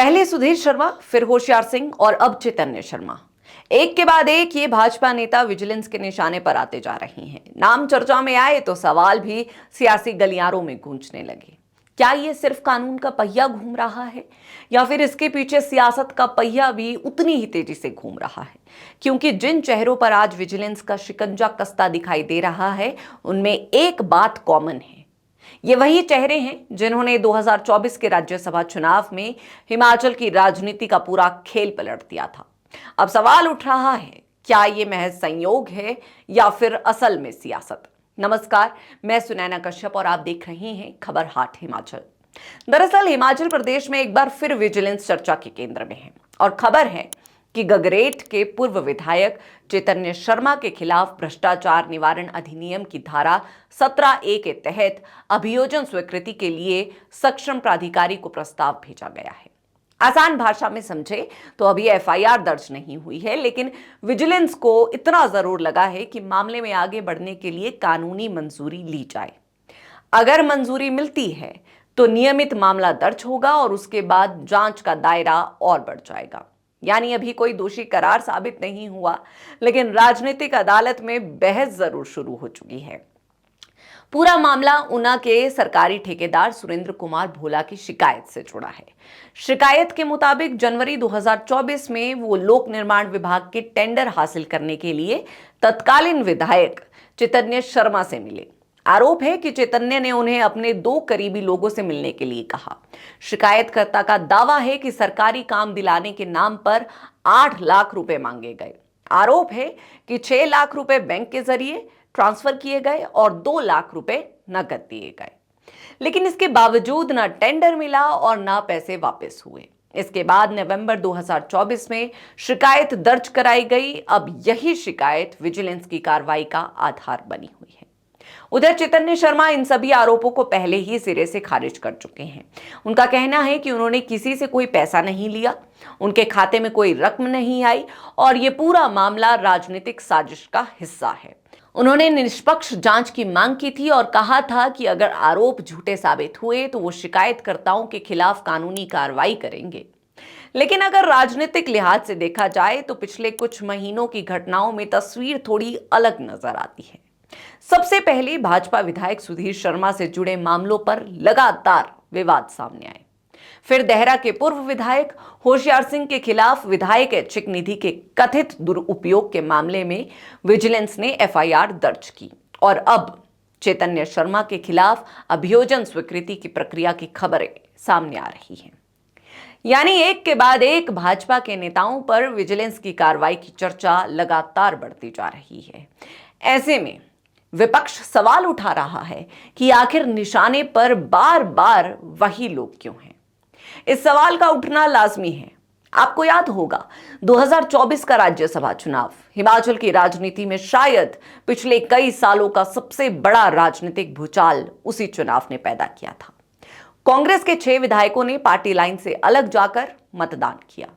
पहले सुधीर शर्मा, फिर होशियार सिंह और अब चैतन्य शर्मा। एक के बाद एक ये भाजपा नेता विजिलेंस के निशाने पर आते जा रहे हैं। नाम चर्चा में आए तो सवाल भी सियासी गलियारों में गूंजने लगे। क्या ये सिर्फ कानून का पहिया घूम रहा है या फिर इसके पीछे सियासत का पहिया भी उतनी ही तेजी से घूम रहा है? क्योंकि जिन चेहरों पर आज विजिलेंस का शिकंजा कसता दिखाई दे रहा है, उनमें एक बात कॉमन है। ये वही चेहरे हैं जिन्होंने 2024 के राज्यसभा चुनाव में हिमाचल की राजनीति का पूरा खेल पलट दिया था। अब सवाल उठ रहा है, क्या ये महज संयोग है या फिर असल में सियासत? नमस्कार, मैं सुनैना कश्यप और आप देख रहे हैं खबर हाट हिमाचल। दरअसल हिमाचल प्रदेश में एक बार फिर विजिलेंस चर्चा के केंद्र में है और खबर है कि गगरेट के पूर्व विधायक चैतन्य शर्मा के खिलाफ भ्रष्टाचार निवारण अधिनियम की धारा 17A के तहत अभियोजन स्वीकृति के लिए सक्षम प्राधिकारी को प्रस्ताव भेजा गया है। आसान भाषा में समझे तो अभी एफआईआर दर्ज नहीं हुई है, लेकिन विजिलेंस को इतना जरूर लगा है कि मामले में आगे बढ़ने के लिए कानूनी मंजूरी ली जाए। अगर मंजूरी मिलती है तो नियमित मामला दर्ज होगा और उसके बाद जांच का दायरा और बढ़ जाएगा। यानी अभी कोई दोषी करार साबित नहीं हुआ, लेकिन राजनीतिक अदालत में बहस जरूर शुरू हो चुकी है। पूरा मामला ऊना के सरकारी ठेकेदार सुरेंद्र कुमार भोला की शिकायत से जुड़ा है। शिकायत के मुताबिक जनवरी 2024 में वो लोक निर्माण विभाग के टेंडर हासिल करने के लिए तत्कालीन विधायक चैतन्य शर्मा से मिले। आरोप है कि चैतन्य ने उन्हें अपने 2 करीबी लोगों से मिलने के लिए कहा। शिकायतकर्ता का दावा है कि सरकारी काम दिलाने के नाम पर 8 लाख रुपए मांगे गए। आरोप है कि 6 लाख रुपए बैंक के जरिए ट्रांसफर किए गए और 2 लाख रुपए नकद दिए गए, लेकिन इसके बावजूद ना टेंडर मिला और ना पैसे वापस हुए। इसके बाद नवंबर 2024 में शिकायत दर्ज कराई गई। अब यही शिकायत विजिलेंस की कार्रवाई का आधार बनी हुई है। उधर चैतन्य शर्मा इन सभी आरोपों को पहले ही सिरे से खारिज कर चुके हैं। उनका कहना है कि उन्होंने किसी से कोई पैसा नहीं लिया, उनके खाते में कोई रकम नहीं आई और ये पूरा मामला राजनीतिक साजिश का हिस्सा है। उन्होंने निष्पक्ष जांच की मांग की थी और कहा था कि अगर आरोप झूठे साबित हुए तो वो शिकायतकर्ताओं के खिलाफ कानूनी कार्रवाई करेंगे। लेकिन अगर राजनीतिक लिहाज से देखा जाए तो पिछले कुछ महीनों की घटनाओं में तस्वीर थोड़ी अलग नजर आती है। सबसे पहले भाजपा विधायक सुधीर शर्मा से जुड़े मामलों पर लगातार विवाद सामने आए। फिर देहरा के पूर्व विधायक होशियार सिंह के खिलाफ विधायक ऐच्छिक निधि के कथित दुरुपयोग के मामले में विजिलेंस ने एफआईआर दर्ज की और अब चैतन्य शर्मा के खिलाफ अभियोजन स्वीकृति की प्रक्रिया की खबरें सामने आ रही हैं। यानी एक के बाद एक भाजपा के नेताओं पर विजिलेंस की कार्रवाई की चर्चा लगातार बढ़ती जा रही है। ऐसे में विपक्ष सवाल उठा रहा है कि आखिर निशाने पर बार बार वही लोग क्यों हैं? इस सवाल का उठना लाजमी है। आपको याद होगा 2024 का राज्यसभा चुनाव हिमाचल की राजनीति में शायद पिछले कई सालों का सबसे बड़ा राजनीतिक भूचाल उसी चुनाव ने पैदा किया था। कांग्रेस के 6 विधायकों ने पार्टी लाइन से अलग जाकर मतदान किया।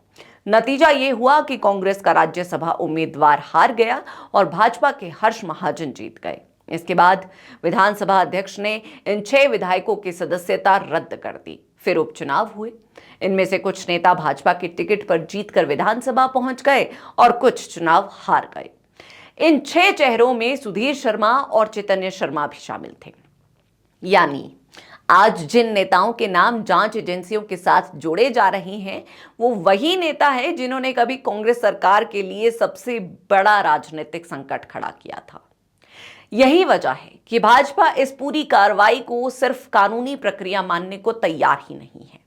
नतीजा यह हुआ कि कांग्रेस का राज्यसभा उम्मीदवार हार गया और भाजपा के हर्ष महाजन जीत गए। इसके बाद विधानसभा अध्यक्ष ने इन 6 विधायकों की सदस्यता रद्द कर दी। फिर उपचुनाव हुए। इनमें से कुछ नेता भाजपा की टिकट पर जीतकर विधानसभा पहुंच गए और कुछ चुनाव हार गए। इन 6 चेहरों में सुधीर शर्मा और चैतन्य शर्मा भी शामिल थे। यानी आज जिन नेताओं के नाम जांच एजेंसियों के साथ जोड़े जा रहे हैं, वो वही नेता है जिन्होंने कभी कांग्रेस सरकार के लिए सबसे बड़ा राजनीतिक संकट खड़ा किया था। यही वजह है कि भाजपा इस पूरी कार्रवाई को सिर्फ कानूनी प्रक्रिया मानने को तैयार ही नहीं है।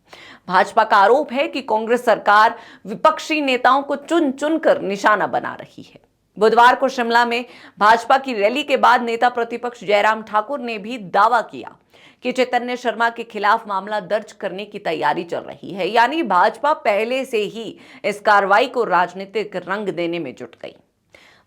भाजपा का आरोप है कि कांग्रेस सरकार विपक्षी नेताओं को चुन चुनकर निशाना बना रही है। बुधवार को शिमला में भाजपा की रैली के बाद नेता प्रतिपक्ष जयराम ठाकुर ने भी दावा किया कि चैतन्य शर्मा के खिलाफ मामला दर्ज करने की तैयारी चल रही है। यानी भाजपा पहले से ही इस कार्रवाई को राजनीतिक रंग देने में जुट गई।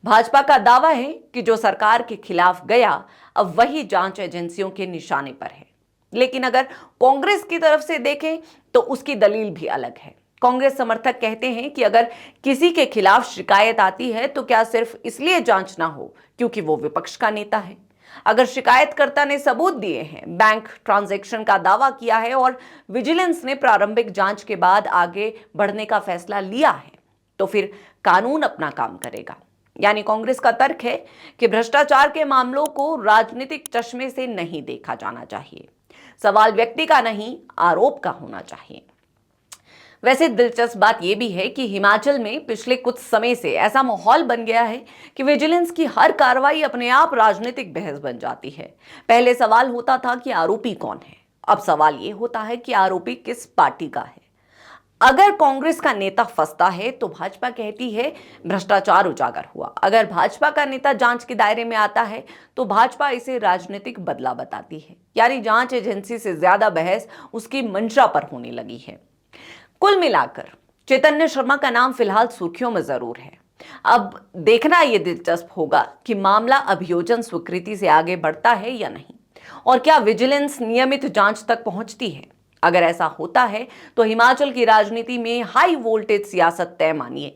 भाजपा का दावा है कि जो सरकार के खिलाफ गया अब वही जांच एजेंसियों के निशाने पर है। लेकिन अगर कांग्रेस की तरफ से देखें तो उसकी दलील भी अलग है। कांग्रेस समर्थक कहते हैं कि अगर किसी के खिलाफ शिकायत आती है तो क्या सिर्फ इसलिए जांच ना हो क्योंकि वो विपक्ष का नेता है? अगर शिकायतकर्ता ने सबूत दिए हैं, बैंक ट्रांजैक्शन का दावा किया है और विजिलेंस ने प्रारंभिक जांच के बाद आगे बढ़ने का फैसला लिया है, तो फिर कानून अपना काम करेगा। यानी कांग्रेस का तर्क है कि भ्रष्टाचार के मामलों को राजनीतिक चश्मे से नहीं देखा जाना चाहिए। सवाल व्यक्ति का नहीं, आरोप का होना चाहिए। वैसे दिलचस्प बात यह भी है कि हिमाचल में पिछले कुछ समय से ऐसा माहौल बन गया है कि विजिलेंस की हर कार्रवाई अपने आप राजनीतिक बहस बन जाती है। पहले सवाल होता था कि आरोपी कौन है, अब सवाल यह होता है कि आरोपी किस पार्टी का है। अगर कांग्रेस का नेता फंसता है तो भाजपा कहती है भ्रष्टाचार उजागर हुआ। अगर भाजपा का नेता जांच के दायरे में आता है तो भाजपा इसे राजनीतिक बदला बताती है। यानी जांच एजेंसी से ज्यादा बहस उसकी मंशा पर होने लगी है। कुल मिलाकर चैतन्य शर्मा का नाम फिलहाल सुर्खियों में जरूर है। अब देखना यह दिलचस्प होगा कि मामला अभियोजन स्वीकृति से आगे बढ़ता है या नहीं, और क्या विजिलेंस नियमित जांच तक पहुंचती है। अगर ऐसा होता है तो हिमाचल की राजनीति में हाई वोल्टेज सियासत तय मानिए।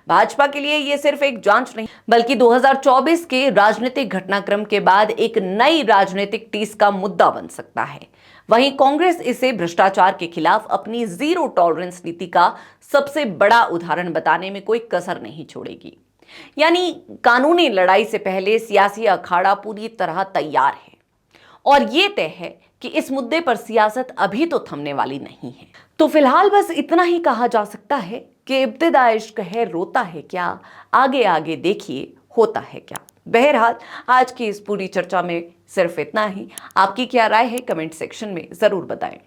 भाजपा के लिए यह सिर्फ एक जांच नहीं, बल्कि 2024 के राजनीतिक घटनाक्रम के बाद एक नई राजनीतिक टीस का मुद्दा बन सकता है। वहीं कांग्रेस इसे भ्रष्टाचार के खिलाफ अपनी जीरो टॉलरेंस नीति का सबसे बड़ा उदाहरण बताने में कोई कसर नहीं छोड़ेगी। यानी कानूनी लड़ाई से पहले सियासी अखाड़ा पूरी तरह तैयार है, और ये तय है कि इस मुद्दे पर सियासत अभी तो थमने वाली नहीं है। तो फिलहाल बस इतना ही कहा जा सकता है कि इब्तिदा इश्क है रोता है क्या, आगे आगे देखिए होता है क्या। बहरहाल आज की इस पूरी चर्चा में सिर्फ इतना ही। आपकी क्या राय है कमेंट सेक्शन में जरूर बताएं।